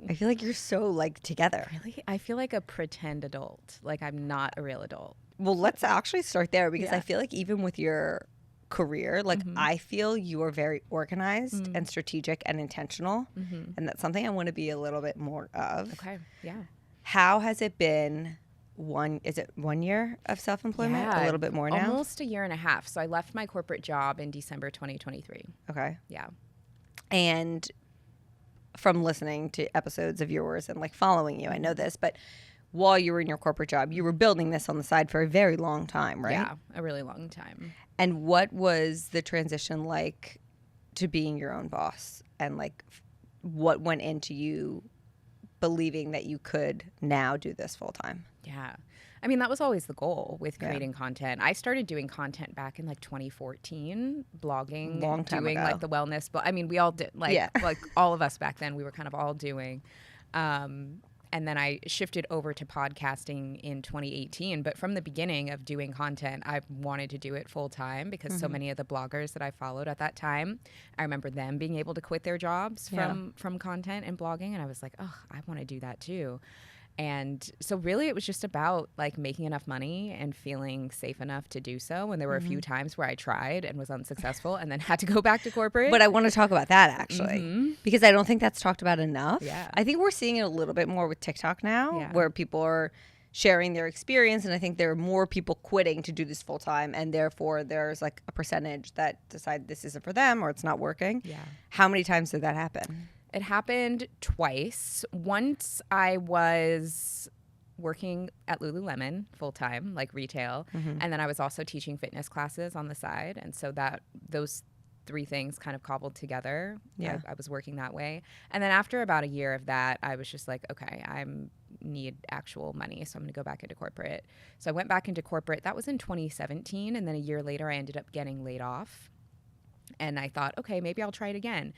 I feel like you're so like together. Really? I feel like a pretend adult. Like I'm not a real adult. Well, let's actually start there because Yeah. I feel like even with your career, like I feel you are very organized and strategic and intentional. And that's something I want to be a little bit more of. Okay. Yeah. How has it been? Is it 1 year of self-employment? Yeah, A little bit more now? almost a year and a half. So I left my corporate job in December 2023. Okay. Yeah. And from listening to episodes of yours and like following you, I know this, but while you were in your corporate job, you were building this on the side for a very long time, right? Yeah, a really long time. And what was the transition like to being your own boss? And like what went into you believing that you could now do this full time? Yeah. I mean, that was always the goal with creating content. I started doing content back in like 2014, blogging, Long time doing ago. like the wellness. But I mean, we all did, like, like all of us back then, we were kind of all doing. And then I shifted over to podcasting in 2018. But from the beginning of doing content, I wanted to do it full time because so many of the bloggers that I followed at that time, I remember them being able to quit their jobs from content and blogging. And I was like, oh, I want to do that too. And so really it was just about like making enough money and feeling safe enough to do so. And there were a few times where I tried and was unsuccessful and then had to go back to corporate. But I want to talk about that actually because I don't think that's talked about enough. Yeah. I think we're seeing it a little bit more with TikTok now Yeah. where people are sharing their experience. And I think there are more people quitting to do this full time. And therefore there's like a percentage that decide this isn't for them or it's not working. Yeah. How many times did that happen? It happened twice. Once I was working at Lululemon full time, like retail, and then I was also teaching fitness classes on the side, and so that those three things kind of cobbled together. Yeah. I was working that way, and then after about a year of that, I was just like, okay, I need actual money, so I'm going to go back into corporate. So I went back into corporate. That was in 2017, and then a year later, I ended up getting laid off, and I thought, okay, maybe I'll try it again.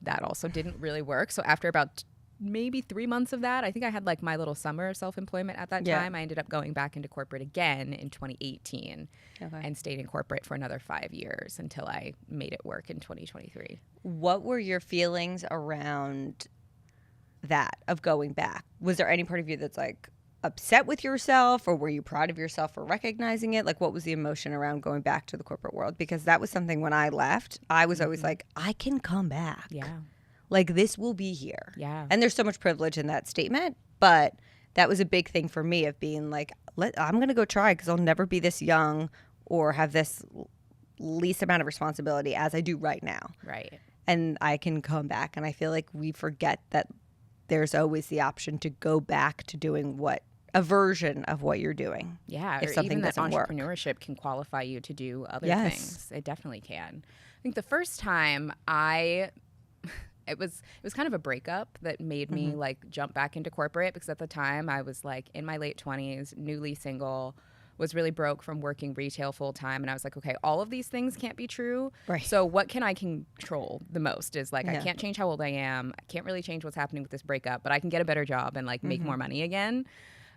That also didn't really work. So after about maybe 3 months of that, I think I had like my little summer of self-employment at that time. I ended up going back into corporate again in 2018 and stayed in corporate for another 5 years until I made it work in 2023. What were your feelings around that of going back? Was there any part of you that's like upset with yourself or were you proud of yourself for recognizing it? Like what was the emotion around going back to the corporate world? Because that was something when I left, I was always like, I can come back. Yeah. Like this will be here. Yeah. And there's so much privilege in that statement, but that was a big thing for me of being like, I'm going to go try because I'll never be this young or have this least amount of responsibility as I do right now. Right. And I can come back. And I feel like we forget that there's always the option to go back to doing a version of what you're doing. Yeah, if or something even that doesn't work. entrepreneurship can qualify you to do other Yes. things. It definitely can. I think the first time it was kind of a breakup that made me like jump back into corporate because at the time I was like in my late 20s, newly single, was really broke from working retail full time. And I was like, okay, all of these things can't be true. Right. So what can I control the most is like, I can't change how old I am. I can't really change what's happening with this breakup, but I can get a better job and like make more money again.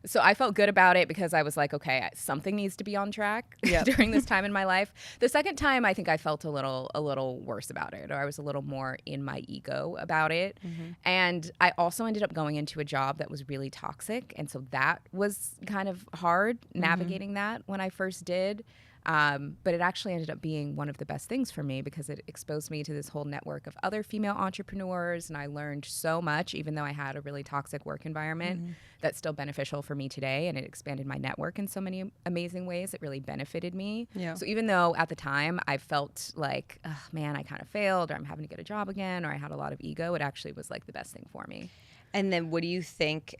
So I felt good about it because I was like, okay, something needs to be on track during this time in my life. The second time, I think I felt a little worse about it, or I was a little more in my ego about it. And I also ended up going into a job that was really toxic. And so that was kind of hard navigating that when I first did. But it actually ended up being one of the best things for me because it exposed me to this whole network of other female entrepreneurs. And I learned so much, even though I had a really toxic work environment, that's still beneficial for me today. And it expanded my network in so many amazing ways. It really benefited me. Yeah. So even though at the time I felt like, oh, man, I kind of failed or I'm having to get a job again or I had a lot of ego, it actually was like the best thing for me. And then what do you think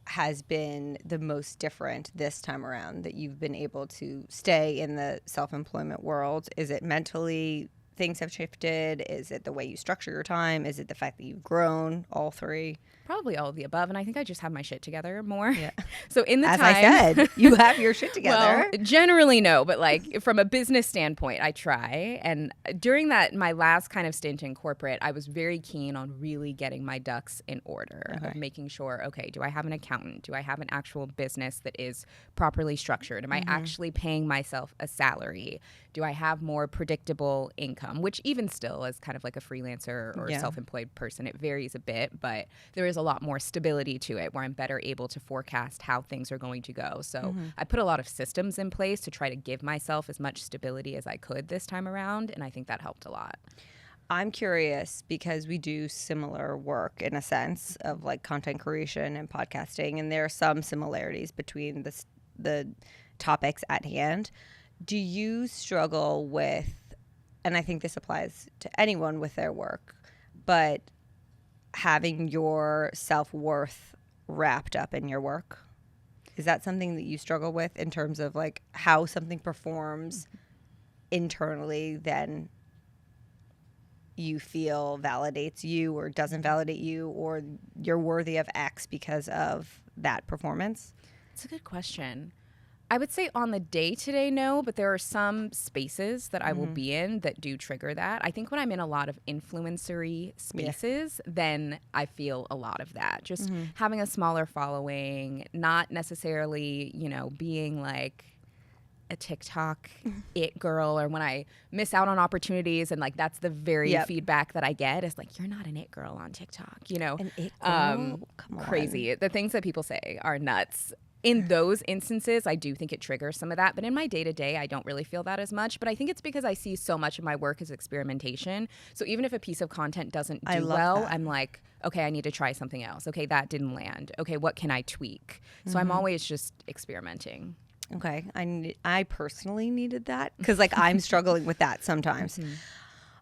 has been the most different this time around that you've been able to stay in the self-employment world? Is it mentally things have shifted? Is it the way you structure your time? Is it the fact that you've grown? All three? Probably all of the above. And I think I just have my shit together more. Yeah. So in the As time... I said, you have your shit together. Well, generally no, but like from a business standpoint, I try. And during my last kind of stint in corporate, I was very keen on really getting my ducks in order, of making sure, okay, do I have an accountant? Do I have an actual business that is properly structured? Am I actually paying myself a salary? Do I have more predictable income? income, which even still as kind of like a freelancer or Yeah. self-employed person, it varies a bit, but there is a lot more stability to it where I'm better able to forecast how things are going to go. So I put a lot of systems in place to try to give myself as much stability as I could this time around, and I think that helped a lot. I'm curious because we do similar work in a sense of like content creation and podcasting, and there are some similarities between the topics at hand. Do you struggle with, and I think this applies to anyone with their work, but having your self-worth wrapped up in your work? Is that something that you struggle with in terms of like how something performs internally then you feel validates you or doesn't validate you, or you're worthy of X because of that performance? It's a good question. I would say on the day-to-day, no, but there are some spaces that I will be in that do trigger that. I think when I'm in a lot of influencery spaces, then I feel a lot of that. Just having a smaller following, not necessarily, being like a TikTok it girl, or when I miss out on opportunities, and like that's the very feedback that I get is like, you're not an it girl on TikTok, An it girl? Come on. crazy. The things that people say are nuts. In those instances, I do think it triggers some of that. But in my day-to-day, I don't really feel that as much. But I think it's because I see so much of my work as experimentation. So even if a piece of content doesn't do well, I'm like, okay, I need to try something else. Okay, that didn't land. Okay, what can I tweak? So I'm always just experimenting. Okay. I personally needed that because like I'm struggling with that sometimes.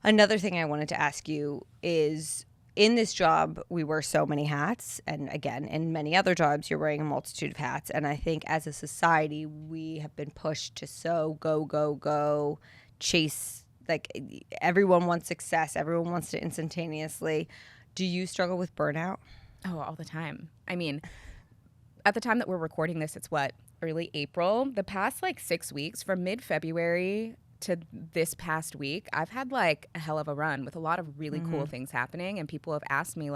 Another thing I wanted to ask you is, in this job, we wear so many hats. And again, in many other jobs, you're wearing a multitude of hats. And I think as a society, we have been pushed to go, chase. Like everyone wants success. Everyone wants to instantaneously. Do you struggle with burnout? Oh, all the time. I mean, at the time that we're recording this, it's early April. The past 6 weeks, from mid-February to this past week, I've had a hell of a run with a lot of really cool things happening, and people have asked me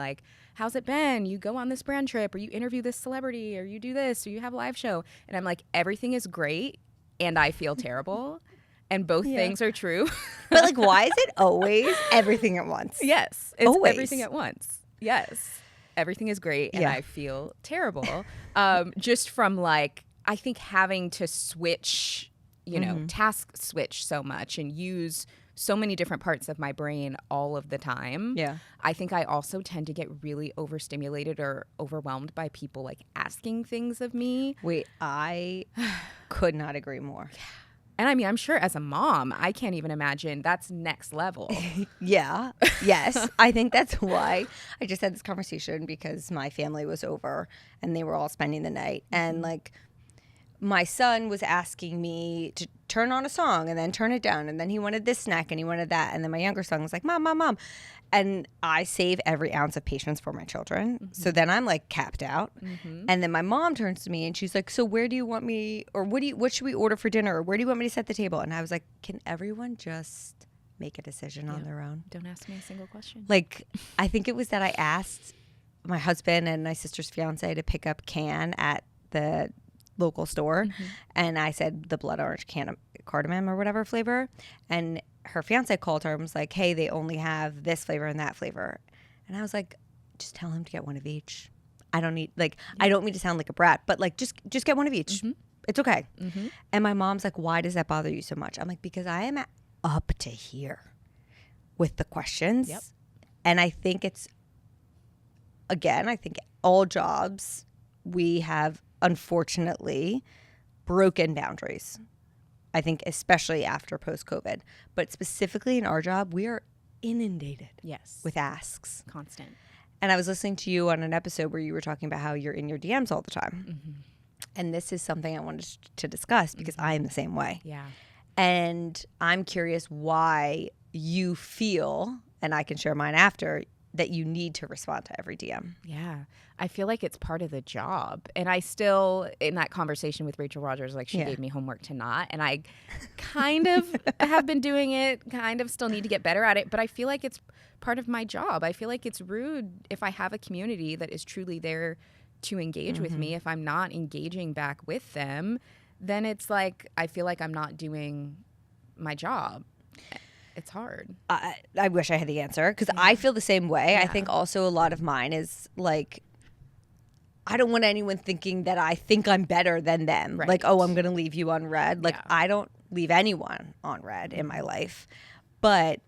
how's it been? You go on this brand trip, or you interview this celebrity, or you do this, or you have a live show. And I'm like, everything is great and I feel terrible. And both things are true. But why is it always everything at once? Yes. It's always everything at once. Yes. Everything is great and I feel terrible. Just from I think having to switch, task switch so much and use so many different parts of my brain all of the time. Yeah. I think I also tend to get really overstimulated or overwhelmed by people asking things of me. Wait, I could not agree more. And I mean, I'm sure as a mom, I can't even imagine that's next level. Yeah. Yes. I think that's why I just had this conversation, because my family was over and they were all spending the night. And my son was asking me to turn on a song and then turn it down. And then he wanted this snack and he wanted that. And then my younger son was like, Mom, Mom, Mom. And I save every ounce of patience for my children. So then I'm capped out. And then my mom turns to me and she's like, so where do you want me, or what should we order for dinner? Or where do you want me to set the table? And I was like, can everyone just make a decision on their own? Don't ask me a single question. I think it was that I asked my husband and my sister's fiance to pick up can at the local store. And I said the blood orange can of cardamom or whatever flavor. And her fiance called her and was like, hey, they only have this flavor and that flavor. And I was like, just tell him to get one of each. I don't need, I don't mean to sound like a brat, but just get one of each. It's okay. And my mom's like, why does that bother you so much? I'm like, because I am up to here with the questions. Yep. And I think I think all jobs, we have unfortunately broken boundaries. I think especially after post-COVID. But specifically in our job, we are inundated with asks. Constant. And I was listening to you on an episode where you were talking about how you're in your DMs all the time. And this is something I wanted to discuss because I am the same way. Yeah. And I'm curious why you feel, and I can share mine after, that you need to respond to every DM. Yeah. I feel like it's part of the job. And I still, in that conversation with Rachel Rogers, she gave me homework to not. And I kind of have been doing it, kind of still need to get better at it. But I feel like it's part of my job. I feel like it's rude if I have a community that is truly there to engage with me. If I'm not engaging back with them, then it's I feel like I'm not doing my job. It's hard. I wish I had the answer because I feel the same way. Yeah. I think also a lot of mine is like, I don't want anyone thinking that I think I'm better than them. Right. Like, oh, I'm going to leave you on red. Like, Yeah. I don't leave anyone on red in my life. But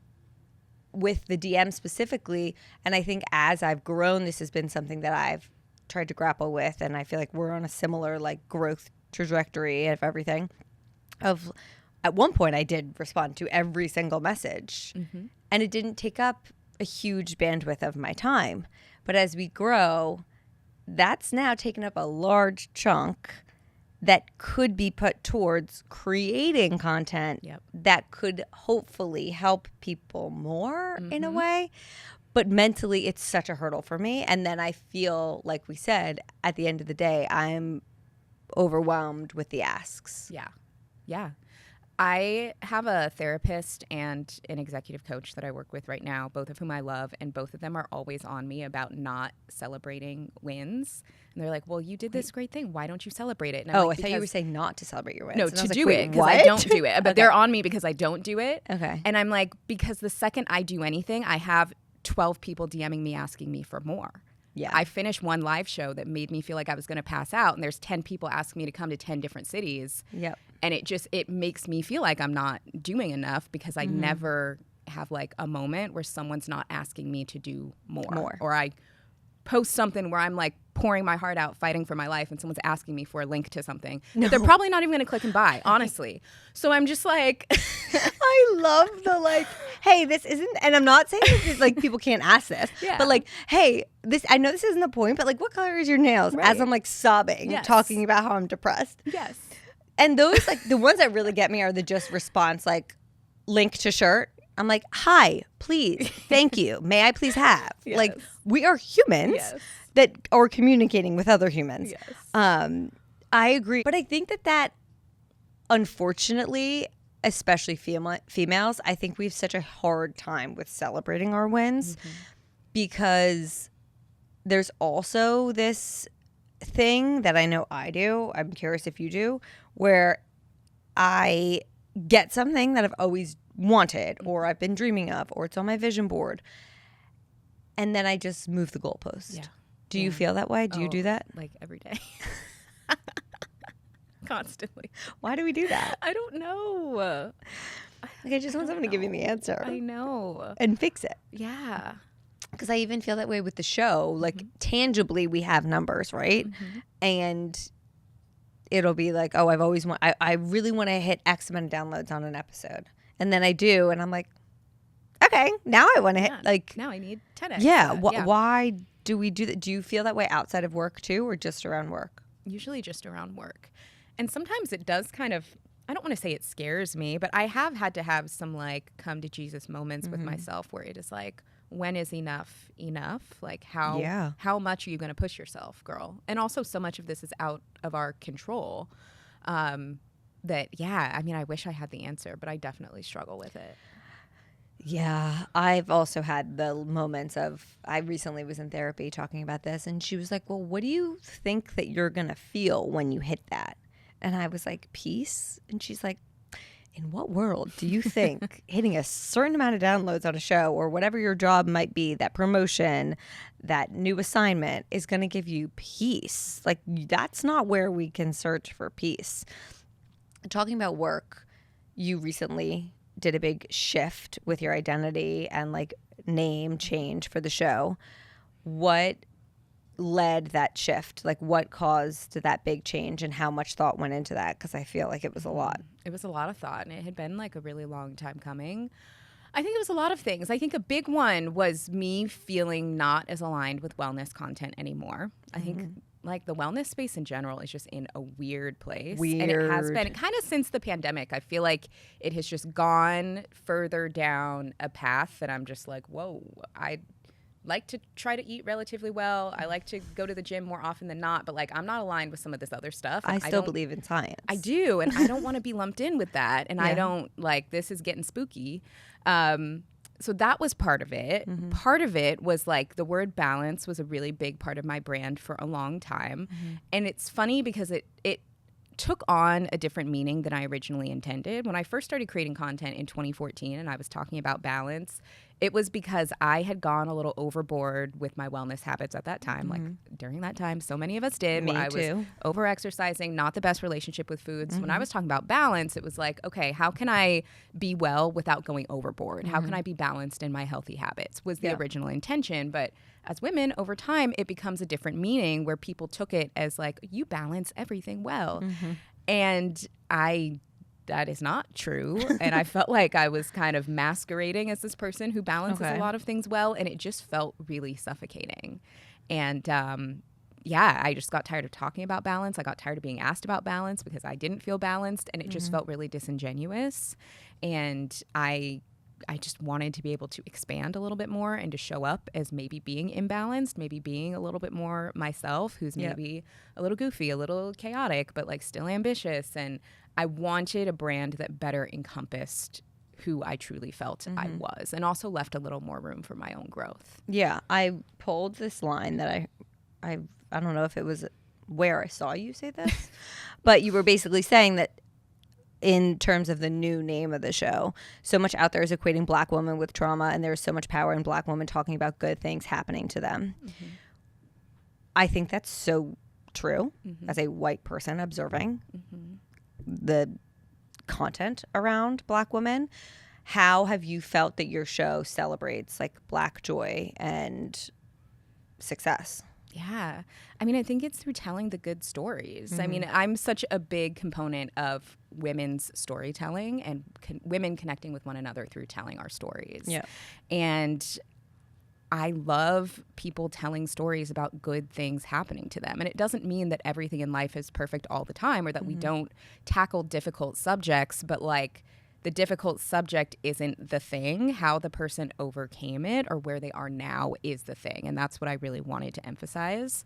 with the DM specifically, and I think as I've grown, this has been something that I've tried to grapple with. And I feel like we're on a similar like growth trajectory of everything. Of at one point, I did respond to every single message. And it didn't take up a huge bandwidth of my time. But as we grow, that's now taken up a large chunk that could be put towards creating content that could hopefully help people more in a way. But mentally, it's such a hurdle for me. And then I feel, like we said, at the end of the day, I'm overwhelmed with the asks. Yeah. Yeah. I have a therapist and an executive coach that I work with right now, both of whom I love, and both of them are always on me about not celebrating wins. And they're like, well, you did this great thing. Why don't you celebrate it? And I'm I like, thought you were saying not to celebrate your wins. No, And I to was do like, it because I don't do it. But they're on me because I don't do it. Okay. And I'm like, because the second I do anything, I have 12 people DMing me asking me for more. Yeah. I finished one live show that made me feel like I was going to pass out, and there's 10 people asking me to come to 10 different cities. Yep. And it makes me feel like I'm not doing enough because I never have like a moment where someone's not asking me to do more. Or I post something where I'm like pouring my heart out fighting for my life and someone's asking me for a link to something that they're probably not even going to click and buy, honestly. So I'm just like I love the like, hey, this isn't, and I'm not saying this, like people can't ask this, but like, hey, this, I know this isn't the point, but like, what color is your nails? Right. As I'm like sobbing, talking about how I'm depressed. Yes. And those like the ones that really get me are the just response, like link to shirt. I'm like, hi, please, thank you. May I please have? Yes. Like, we are humans that are communicating with other humans. Yes. I agree. But I think that unfortunately, especially females, I think we have such a hard time with celebrating our wins because there's also this thing that I know I do, I'm curious if you do, where I get something that I've always wanted or I've been dreaming of or it's on my vision board and then I just move the goalpost. Yeah. Do you feel that way? Do you do that? Like every day. Constantly. Why do we do that? I don't know. Like I just want someone to give me the answer. I know. And fix it. Yeah. Because I even feel that way with the show. Like tangibly we have numbers, right? And it'll be like, oh, I really want to hit X amount of downloads on an episode. And then I do, and I'm like, okay, now I want to hit, like. Now I need 10X. Yeah. Why do we do that? Do you feel that way outside of work too, or just around work? Usually just around work. And sometimes it does kind of, I don't want to say it scares me, but I have had to have some like come to Jesus moments with myself where it is like, when is enough? Like how much are you going to push yourself, girl? And also so much of this is out of our control. I wish I had the answer, but I definitely struggle with it. Yeah, I've also had the moments of, I recently was in therapy talking about this, and she was like, well, what do you think that you're going to feel when you hit that? And I was like, peace. And she's like, in what world do you think hitting a certain amount of downloads on a show or whatever your job might be, that promotion, that new assignment is going to give you peace? Like, that's not where we can search for peace. Talking about work, you recently did a big shift with your identity and like name change for the show. What led that shift? Like what caused that big change and how much thought went into that? Because I feel like it was a lot. It was a lot of thought and it had been like a really long time coming. I think it was a lot of things. I think a big one was me feeling not as aligned with wellness content anymore. I think like the wellness space in general is just in a weird place. And it has been kind of since the pandemic. I feel like it has just gone further down a path that I'm just like, whoa, I like to try to eat relatively well. I like to go to the gym more often than not, but like I'm not aligned with some of this other stuff. I still believe in science. I do, and I don't want to be lumped in with that. And I don't like, this is getting spooky. So that was part of it. Part of it was like the word balance was a really big part of my brand for a long time. And it's funny because it took on a different meaning than I originally intended. When I first started creating content in 2014 and I was talking about balance, it was because I had gone a little overboard with my wellness habits at that time. Like during that time, so many of us did. Me where I too. was over-exercising, not the best relationship with foods. When I was talking about balance, it was like, okay, how can I be well without going overboard? How can I be balanced in my healthy habits was the original intention. But as women, over time, it becomes a different meaning where people took it as like, you balance everything well. And that is not true. And I felt like I was kind of masquerading as this person who balances a lot of things well. And it just felt really suffocating. And I just got tired of talking about balance. I got tired of being asked about balance because I didn't feel balanced. And it just felt really disingenuous. And I just wanted to be able to expand a little bit more and to show up as maybe being imbalanced, maybe being a little bit more myself, who's maybe a little goofy, a little chaotic, but like still ambitious. And I wanted a brand that better encompassed who I truly felt I was, and also left a little more room for my own growth. Yeah, I pulled this line that I don't know if it was where I saw you say this, but you were basically saying that in terms of the new name of the show, so much out there is equating Black women with trauma, and there's so much power in Black women talking about good things happening to them. I think that's so true as a white person observing the content around Black women. How have you felt that your show celebrates like Black joy and success? Yeah. I mean, I think it's through telling the good stories. I mean, I'm such a big component of women's storytelling and women connecting with one another through telling our stories. Yeah. And I love people telling stories about good things happening to them. And it doesn't mean that everything in life is perfect all the time or that we don't tackle difficult subjects, but like the difficult subject isn't the thing. How the person overcame it or where they are now is the thing. And that's what I really wanted to emphasize.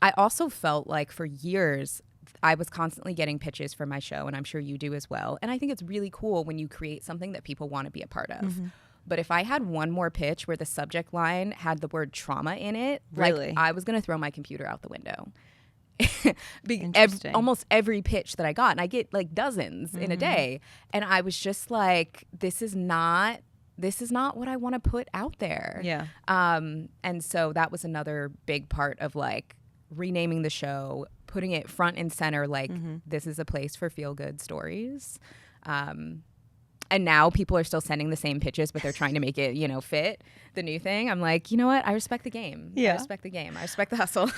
I also felt like for years, I was constantly getting pitches for my show, and I'm sure you do as well. And I think it's really cool when you create something that people want to be a part of. But if I had one more pitch where the subject line had the word trauma in it, Really? like I was going to throw my computer out the window. Interesting. Almost every pitch that I got, and I get like dozens in a day, and I was just like, this is not what I want to put out there. Yeah. And so that was another big part of like renaming the show, putting it front and center, like this is a place for feel good stories. And now people are still sending the same pitches, but they're trying to make it, fit the new thing. I'm like, you know what? I respect the game. Yeah. I respect the game. I respect the hustle.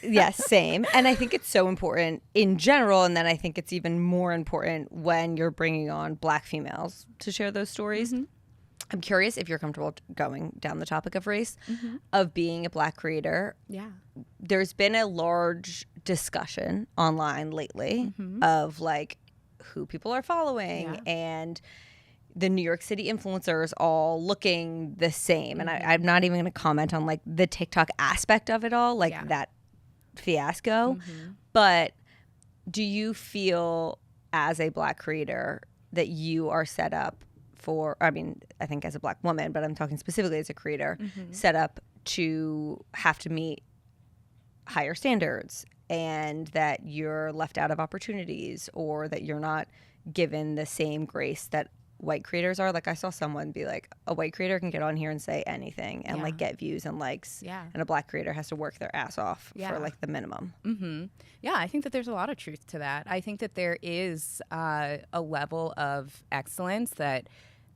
Yes, same. And I think it's so important in general. And then I think it's even more important when you're bringing on Black females to share those stories. I'm curious if you're comfortable going down the topic of race, of being a Black creator. Yeah. There's been a large discussion online lately of like who people are following and the New York City influencers all looking the same. And I'm not even going to comment on like the TikTok aspect of it all, like that fiasco. But do you feel as a Black creator that you are set up for, I mean, I think as a Black woman, but I'm talking specifically as a creator, set up to have to meet higher standards, and that you're left out of opportunities, or that you're not given the same grace that white creators are? Like I saw someone be like, a white creator can get on here and say anything and like get views and likes, and a Black creator has to work their ass off for like the minimum. Yeah, I think that there's a lot of truth to that. I think that there is a level of excellence that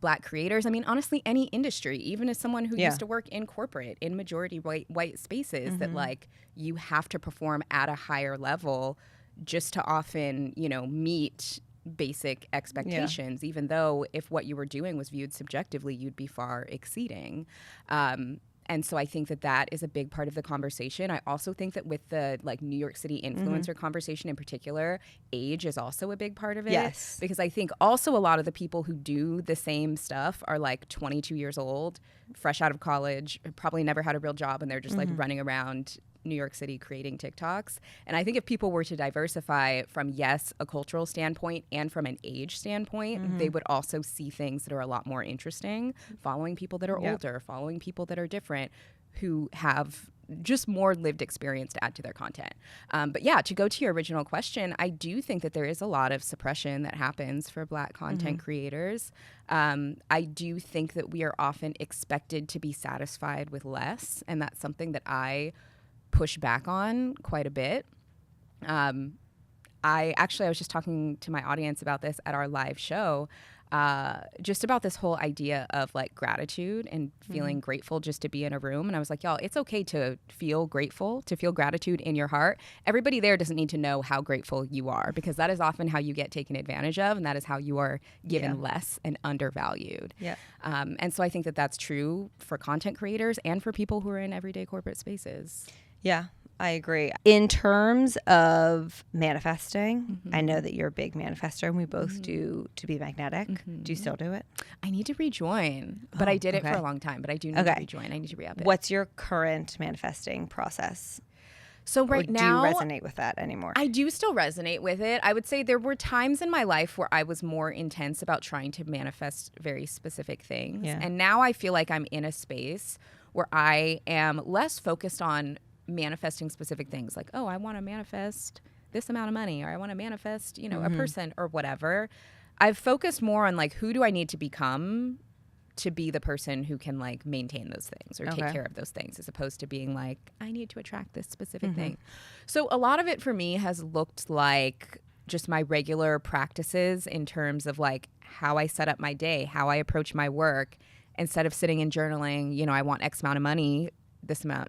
Black creators, I mean, honestly, any industry, even as someone who used to work in corporate, in majority white spaces, that like you have to perform at a higher level just to often, meet basic expectations, even though if what you were doing was viewed subjectively, you'd be far exceeding. And so I think that that is a big part of the conversation. I also think that with the like New York City influencer conversation in particular, age is also a big part of it. Yes. Because I think also a lot of the people who do the same stuff are like 22 years old, fresh out of college, probably never had a real job, and they're just like running around New York City creating TikToks. And I think if people were to diversify from, yes, a cultural standpoint and from an age standpoint, they would also see things that are a lot more interesting, following people that are older, following people that are different, who have just more lived experience to add to their content. But yeah, to go to your original question, I do think that there is a lot of suppression that happens for Black content creators. I do think that we are often expected to be satisfied with less, and that's something that I push back on quite a bit. I was just talking to my audience about this at our live show, just about this whole idea of like gratitude and feeling grateful just to be in a room. And I was like, y'all, it's okay to feel grateful, to feel gratitude in your heart. Everybody there doesn't need to know how grateful you are, because that is often how you get taken advantage of, and that is how you are given less and undervalued. Yeah. And so I think that that's true for content creators and for people who are in everyday corporate spaces. Yeah, I agree. In terms of manifesting, I know that you're a big manifester, and we both do To Be Magnetic. Do you still do it? I need to rejoin, but I did it for a long time, but I do need to rejoin. I need to re-up it. What's your current manifesting process? So now, do you resonate with that anymore? I do still resonate with it. I would say there were times in my life where I was more intense about trying to manifest very specific things. Yeah. And now I feel like I'm in a space where I am less focused on manifesting specific things, like, oh, I want to manifest this amount of money, or I want to manifest, a person or whatever. I've focused more on like, who do I need to become to be the person who can like maintain those things or take care of those things, as opposed to being like, I need to attract this specific thing. So a lot of it for me has looked like just my regular practices in terms of like how I set up my day, how I approach my work. Instead of sitting and journaling, I want X amount of money, this amount,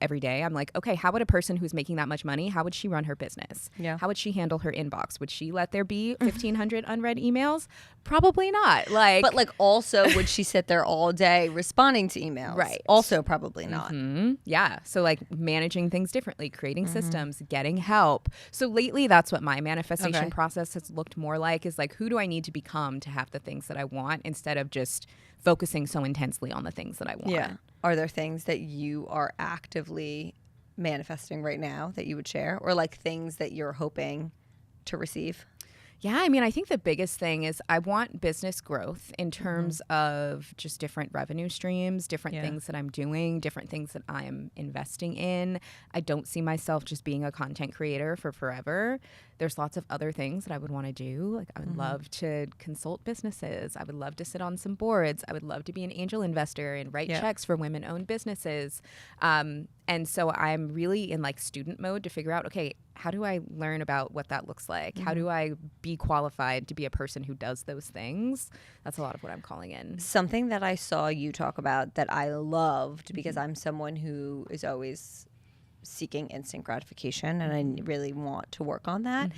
every day. I'm like, okay, how would a person who's making that much money, how would she run her business? Yeah. How would she handle her inbox? Would she let there be 1,500 unread emails? Probably not. But also, would she sit there all day responding to emails? Right. Also, probably not. Yeah. So like managing things differently, creating systems, getting help. So lately, that's what my manifestation process has looked more like, is like, who do I need to become to have the things that I want, instead of just focusing so intensely on the things that I want. Yeah. Are there things that you are actively manifesting right now that you would share, or like things that you're hoping to receive? Yeah, I mean, I think the biggest thing is I want business growth in terms of just different revenue streams, different things that I'm doing, different things that I am investing in. I don't see myself just being a content creator for forever. There's lots of other things that I would want to do. Like, I would love to consult businesses. I would love to sit on some boards. I would love to be an angel investor and write checks for women-owned businesses. And so I'm really in like student mode to figure out, okay, how do I learn about what that looks like? How do I be qualified to be a person who does those things? That's a lot of what I'm calling in. Something that I saw you talk about that I loved, because I'm someone who is always seeking instant gratification, and I really want to work on that,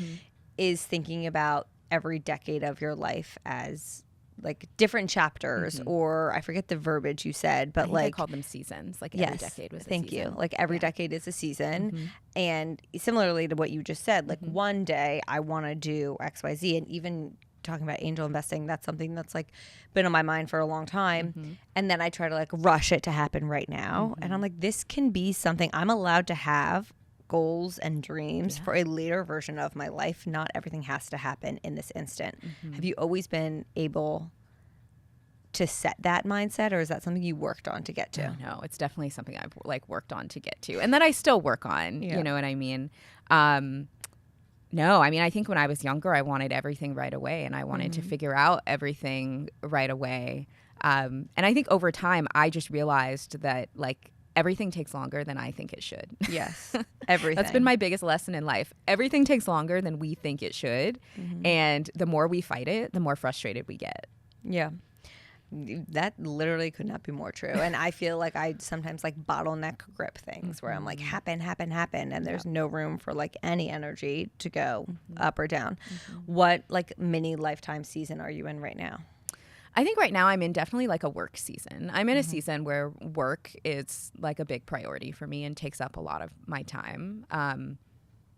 is thinking about every decade of your life as like different chapters, or I forget the verbiage you said, but I called them seasons. Like every decade was a season. Thank you. Like every decade is a season. And similarly to what you just said, like one day I want to do XYZ, and even talking about angel investing, that's something that's like been on my mind for a long time. And then I try to like rush it to happen right now. And I'm like, this can be something I'm allowed to have goals and dreams for a later version of my life. Not everything has to happen in this instant. Have you always been able to set that mindset, or is that something you worked on to get to? Oh, no, it's definitely something I've like worked on to get to, and that I still work on. You know what I mean? No, I mean, I think when I was younger, I wanted everything right away, and I wanted to figure out everything right away. And I think over time, I just realized that like everything takes longer than I think it should. Yes, everything. That's been my biggest lesson in life. Everything takes longer than we think it should, and the more we fight it, the more frustrated we get. Yeah. That literally could not be more true. And I feel like I sometimes like bottleneck grip things where I'm like, happen. And there's no room for like any energy to go up or down. What like mini lifetime season are you in right now? I think right now I'm in definitely like a work season. I'm in a season where work is like a big priority for me and takes up a lot of my time.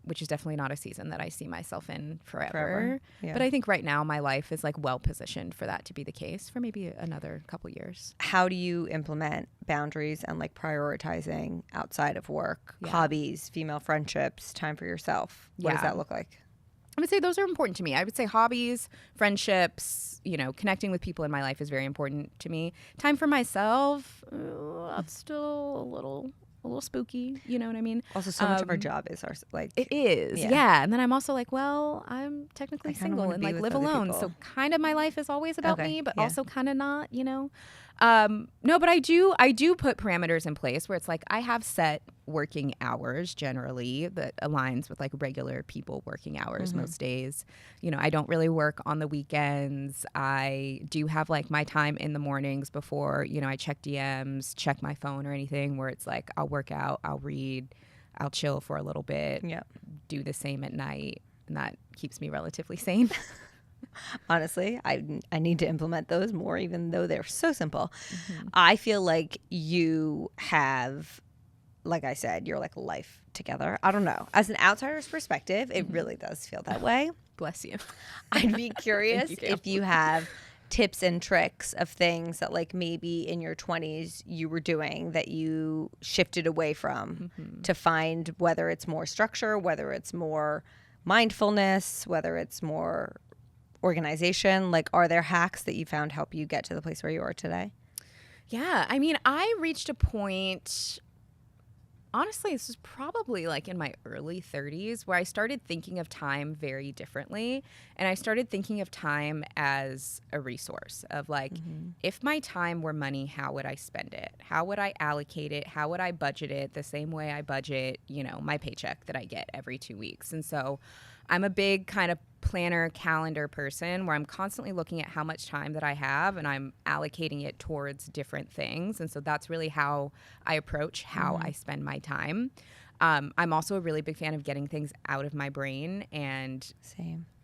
Which is definitely not a season that I see myself in forever. Yeah. But I think right now my life is like well positioned for that to be the case for maybe another couple years. How do you implement boundaries and like prioritizing outside of work, hobbies, female friendships, time for yourself? What does that look like? I would say those are important to me. I would say hobbies, friendships, connecting with people in my life is very important to me. Time for myself, that's still a a little spooky. You know what I mean? Also, so much of our job is it is, yeah. And then I'm also like, well, I'm technically single and like live alone, so kind of my life is always about me, but also kind of not, you know. No, but I do put parameters in place where it's like I have set working hours generally that aligns with like regular people working hours most days. You know, I don't really work on the weekends. I do have like my time in the mornings before, you know, I check DMs, check my phone or anything, where it's like I'll work out, I'll read, I'll chill for a little bit, do the same at night, and that keeps me relatively sane. Honestly, I need to implement those more, even though they're so simple. I feel like you have, like I said, your like life together. I don't know. As an outsider's perspective, it really does feel that way. Bless you. I'd be curious if you have tips and tricks of things that like maybe in your 20s you were doing that you shifted away from to find, whether it's more structure, whether it's more mindfulness, whether it's more organization. Like, are there hacks that you found help you get to the place where you are today? Yeah, I mean, I reached a point, honestly, this was probably like in my early 30s, where I started thinking of time very differently. And I started thinking of time as a resource of like, if my time were money, how would I spend it? How would I allocate it? How would I budget it the same way I budget, you know, my paycheck that I get every 2 weeks? And so I'm a big kind of planner calendar person where I'm constantly looking at how much time that I have and I'm allocating it towards different things. And so that's really how I approach how I spend my time. I'm also a really big fan of getting things out of my brain and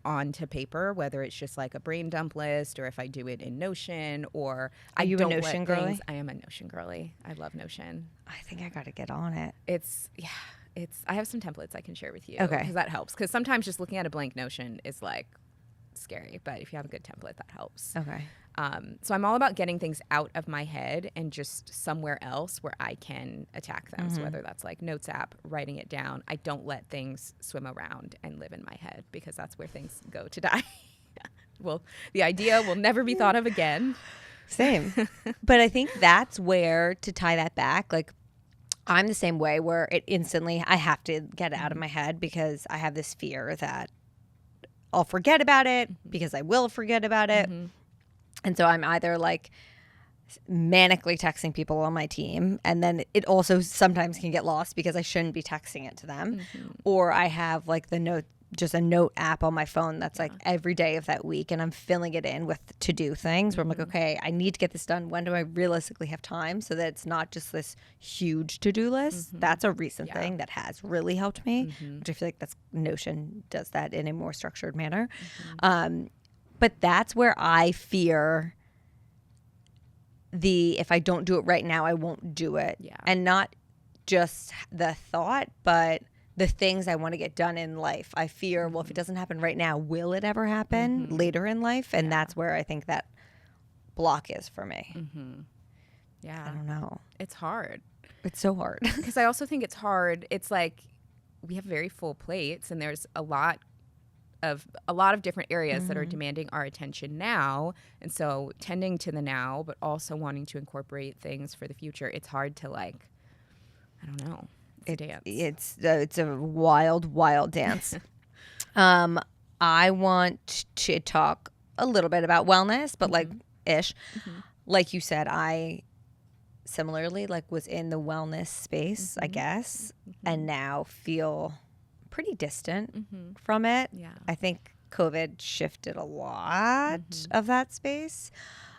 onto paper, whether it's just like a brain dump list or if I do it in Notion or Are you a Notion girly? I am a Notion girly. I love Notion. I think I got to get on it. I have some templates I can share with you. Okay. Because that helps. Because sometimes just looking at a blank Notion is like scary. But if you have a good template, that helps. Okay. So I'm all about getting things out of my head and just somewhere else where I can attack them. So whether that's like Notes app, writing it down, I don't let things swim around and live in my head because that's where things go to die. Well, the idea will never be thought of again. Same. But I think that's where, to tie that back, like, I'm the same way where I have to get it out of my head because I have this fear that I'll forget about it because I will forget about it. And so I'm either like manically texting people on my team, and then it also sometimes can get lost because I shouldn't be texting it to them. Or I have like just a note app on my phone that's like every day of that week, and I'm filling it in with to-do things where I'm like, okay, I need to get this done. When do I realistically have time? So that it's not just this huge to-do list. That's a recent thing that has really helped me, which I feel like Notion does that in a more structured manner. But that's where I fear if I don't do it right now, I won't do it. And not just the thought, but the things I want to get done in life. I fear, well, if it doesn't happen right now, will it ever happen later in life? And that's where I think that block is for me. Yeah. I don't know. It's hard. It's so hard. Because I also think it's hard. It's like we have very full plates and there's a lot of different areas that are demanding our attention now. And so tending to the now, but also wanting to incorporate things for the future. It's hard to like, I don't know. It's a wild dance. I want to talk a little bit about wellness, but like ish. Like you said, I similarly like was in the wellness space, I guess, and now feel pretty distant from it. I think COVID shifted a lot of that space.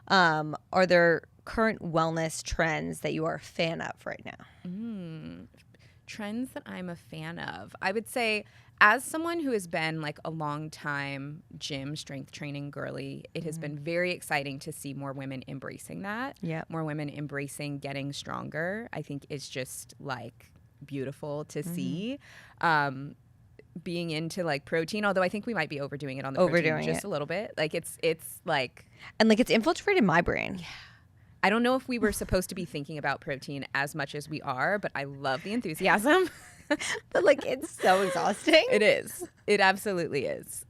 Are there current wellness trends that you are a fan of right now? Trends that I'm a fan of. I would say, as someone who has been like a long time gym strength training girly, it has been very exciting to see more women embracing that. More women embracing getting stronger. I think it's just like beautiful to see. Being into like protein, although I think we might be overdoing it on the protein just a little bit. Like it's like, and like it's infiltrated my brain. I don't know if we were supposed to be thinking about protein as much as we are, but I love the enthusiasm. But like it's so exhausting. It is. It absolutely is.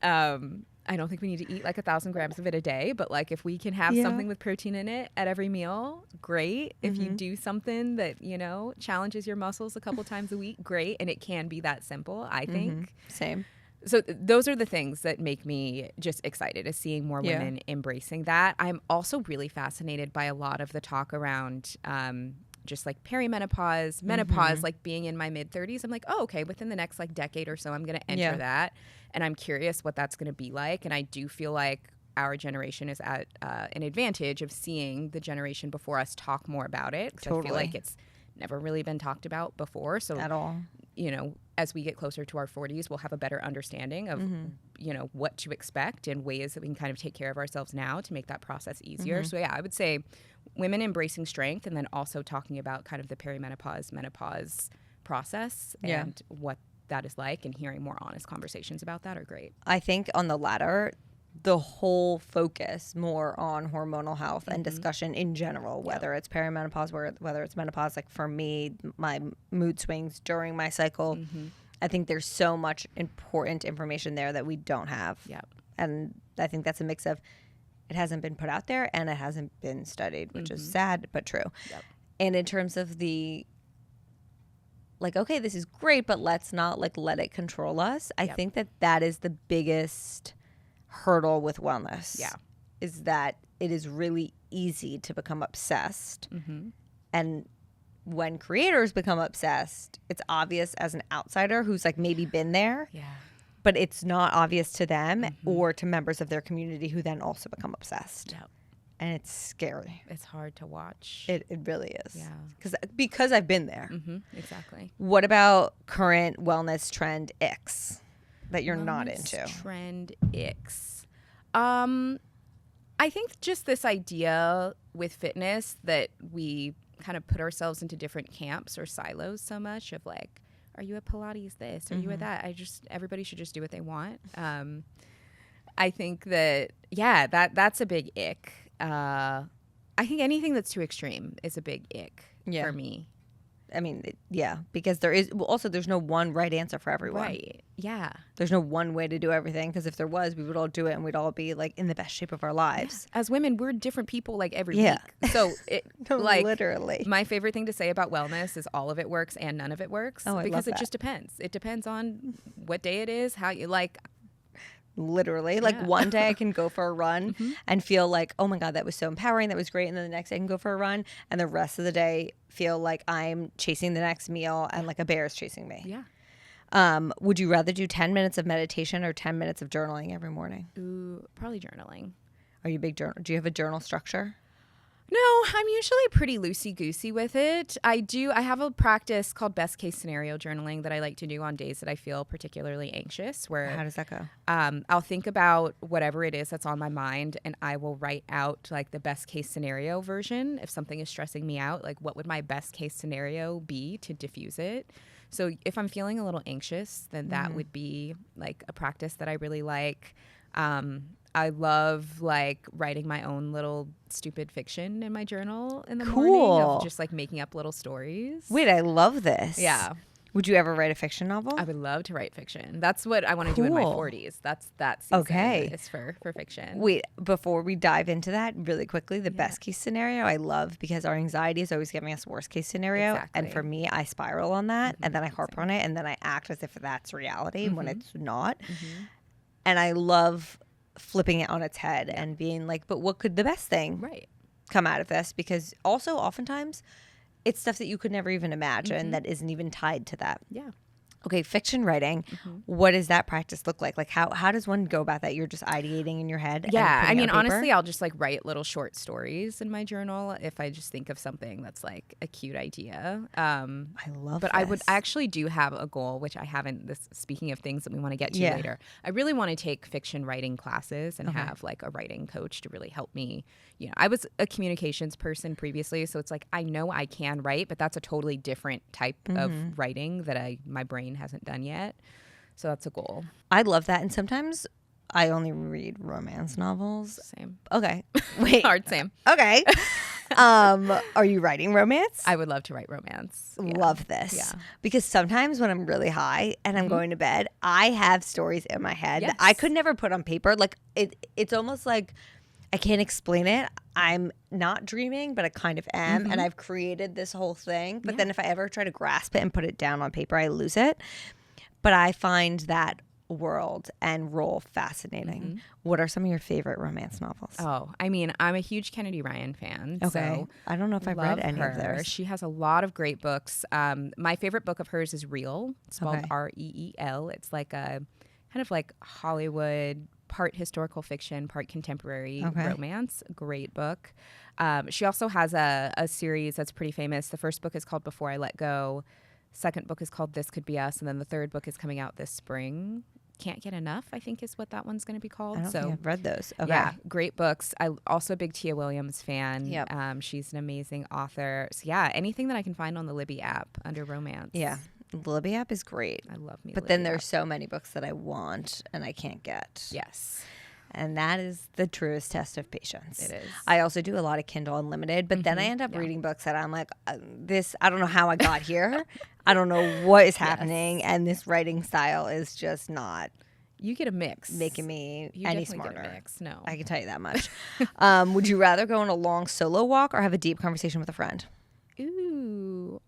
I don't think we need to eat like 1,000 grams of it a day, but like if we can have something with protein in it at every meal, great. If you do something that, you know, challenges your muscles a couple times a week, great. And it can be that simple, I think. Same. So those are the things that make me just excited, is seeing more women embracing that. I'm also really fascinated by a lot of the talk around just like perimenopause, menopause, like being in my mid-30s. I'm like, oh, okay, within the next like decade or so, I'm going to enter that. And I'm curious what that's going to be like. And I do feel like our generation is at an advantage of seeing the generation before us talk more about it. Because I feel like it's never really been talked about before. So at all. You know, as we get closer to our 40s, we'll have a better understanding of, you know, what to expect and ways that we can kind of take care of ourselves now to make that process easier. So yeah, I would say women embracing strength, and then also talking about kind of the perimenopause, menopause process and what that is like, and hearing more honest conversations about that are great. I think on the latter, the whole focus more on hormonal health and discussion in general, whether it's perimenopause, whether it's menopause. Like for me, my mood swings during my cycle, I think there's so much important information there that we don't have. And I think that's a mix of it hasn't been put out there and it hasn't been studied, which is sad but true. And in terms of the like, okay, this is great, but let's not like let it control us. I think that is the biggest hurdle with wellness. Is that it is really easy to become obsessed. And when creators become obsessed, it's obvious as an outsider who's like maybe been there. But it's not obvious to them or to members of their community who then also become obsessed. And it's scary. It's hard to watch. It really is. Because I've been there. Exactly. What about current wellness trend icks that you're not into? Trend icks. I think just this idea with fitness that we kind of put ourselves into different camps or silos so much of like, are you at Pilates this? Are you at that? Everybody should just do what they want. I think that, that's a big ick. I think anything that's too extreme is a big ick for me. I mean, because there's no one right answer for everyone. Right. Yeah. There's no one way to do everything, because if there was, we would all do it and we'd all be like in the best shape of our lives. As women, we're different people like every week. So like literally, my favorite thing to say about wellness is all of it works and none of it works. Because it just depends. It depends on what day it is, how you like. Literally, like one day I can go for a run and feel like, oh my God, that was so empowering, that was great. And then the next day I can go for a run, and the rest of the day feel like I'm chasing the next meal and like a bear is chasing me. Would you rather do 10 minutes of meditation or 10 minutes of journaling every morning? Ooh, probably journaling. Are you a big journal? Do you have a journal structure? No, I'm usually pretty loosey-goosey with it. I have a practice called best case scenario journaling that I like to do on days that I feel particularly anxious. Where how does that go? I'll think about whatever it is that's on my mind, and I will write out like the best case scenario version. If something is stressing me out, like what would my best case scenario be to diffuse it? So if I'm feeling a little anxious, then that would be like a practice that I really like. I love like writing my own little stupid fiction in my journal in the morning of just like making up little stories. Wait, I love this. Yeah. Would you ever write a fiction novel? I would love to write fiction. That's what I want to do in my 40s. That season is for fiction. Wait, before we dive into that really quickly, the best case scenario I love, because our anxiety is always giving us worst case scenario. Exactly. And for me, I spiral on that and then I harp on it and then I act as if that's reality when it's not. And I love flipping it on its head and being like, but what could the best thing come out of this? Because also oftentimes it's stuff that you could never even imagine that isn't even tied to that. Okay, fiction writing. What does that practice look like? Like how does one go about that? You're just ideating in your head? Yeah, I mean, honestly, I'll just like write little short stories in my journal if I just think of something that's like a cute idea. I love But this. I actually do have a goal, which I haven't, speaking of things that we want to get to later. I really want to take fiction writing classes and have like a writing coach to really help me. You know, I was a communications person previously, so it's like I know I can write, but that's a totally different type of writing that my brain hasn't done yet. So that's a goal. I love that. And sometimes I only read romance novels. Same. Okay. Wait. Hard, same. Okay. Are you writing romance? I would love to write romance. Yeah. Love this. Yeah. Because sometimes when I'm really high and I'm going to bed, I have stories in my head that I could never put on paper. Like it's almost like I can't explain it. I'm not dreaming, but I kind of am. And I've created this whole thing. But then if I ever try to grasp it and put it down on paper, I lose it. But I find that world and role fascinating. What are some of your favorite romance novels? Oh, I mean, I'm a huge Kennedy Ryan fan. Okay. So I don't know if I've read any of her. theirs. She has a lot of great books. My favorite book of hers is Reel. It's spelled Reel. It's like a kind of like Hollywood, part historical fiction, part contemporary romance. Great book. She also has a series that's pretty famous. The first book is called Before I Let Go. Second book is called This Could Be Us. And then the third book is coming out this spring. Can't Get Enough, I think is what that one's going to be called. I don't think I've read those. Okay. Yeah, great books. I also a big Tia Williams fan. Yep. She's an amazing author. So yeah, anything that I can find on the Libby app under romance. Yeah. The Libby app is great. I love me. But then there's so many books that I want and I can't get. Yes. And that is the truest test of patience. It is. I also do a lot of Kindle Unlimited, but then I end up reading books that I'm like, I don't know how I got here. I don't know what is happening. And this writing style is just not You get a mix. making me You any definitely smarter. get a mix. No. I can tell you that much. Would you rather go on a long solo walk or have a deep conversation with a friend? Ooh.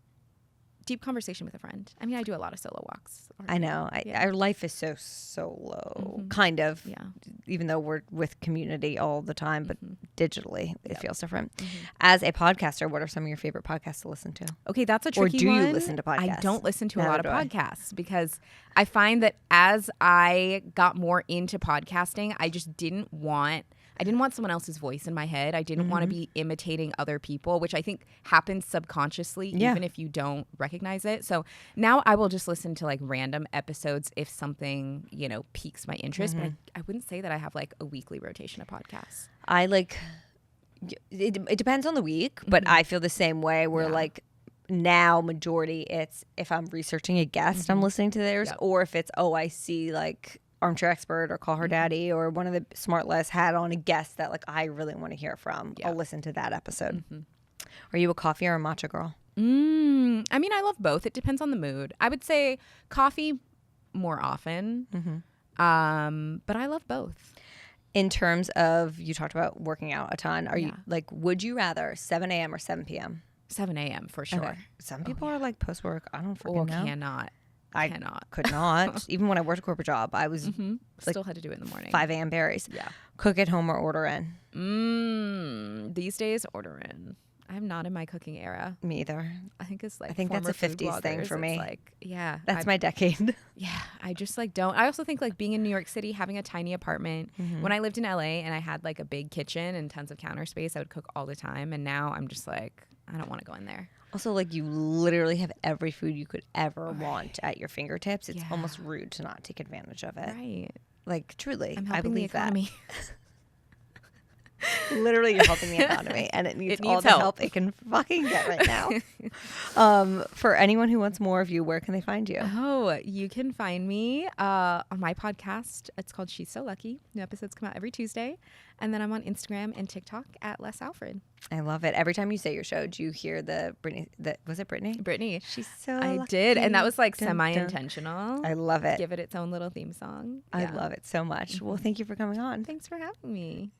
Deep conversation with a friend. I mean, I do a lot of solo walks. I know. Our life is so solo, kind of. Yeah. Even though we're with community all the time, but digitally it feels different. As a podcaster, what are some of your favorite podcasts to listen to? Okay, that's a tricky do one. you listen to podcasts? I don't listen to a Neither lot of do I. podcasts because I find that as I got more into podcasting, I didn't want someone else's voice in my head. I didn't want to be imitating other people, which I think happens subconsciously, even if you don't recognize it. So now I will just listen to like random episodes if something, piques my interest. But I wouldn't say that I have like a weekly rotation of podcasts. I like it depends on the week, but I feel the same way where like now majority it's if I'm researching a guest, I'm listening to theirs, or if it's I see like Armchair Expert or Call Her Daddy or one of the Smart Less had on a guest that like I really want to hear from. I'll listen to that episode. Are you a coffee or a matcha girl? I mean, I love both. It depends on the mood. I would say coffee more often, but I love both. In terms of, you talked about working out a ton. Are you like, would you rather 7 a.m. or 7 p.m.? 7 a.m. for sure. Okay. Some people are like post work. I don't freaking Or know. cannot. I cannot. could not. Even when I worked a corporate job, I was Still had to do it in the morning. 5 a.m. berries. Yeah. Cook at home or order in? These days, order in. I'm not in my cooking era. Me either. I think it's like I think that's a former food 50s thing bloggers. for me. It's like, yeah. That's my decade. Yeah, I just like don't. I also think like being in New York City, having a tiny apartment. When I lived in LA and I had like a big kitchen and tons of counter space, I would cook all the time. And now I'm just like, I don't want to go in there. Also, like you literally have every food you could ever want at your fingertips. It's almost rude to not take advantage of it. Right. Like truly, I'm I helping the believe that. economy. Literally, you're helping the economy, and it needs all the help it can fucking get right now. For anyone who wants more of you, where can they find you? Oh, you can find me on my podcast. It's called She's So Lucky. New episodes come out every Tuesday. And then I'm on Instagram and TikTok at Les Alfred. I love it. Every time you say your show, do you hear the Brittany? Was it Brittany? Brittany. She's so I lucky. did. And that was like Dun, semi-intentional. I love it. Give it its own little theme song. I love it so much. Well, thank you for coming on. Thanks for having me.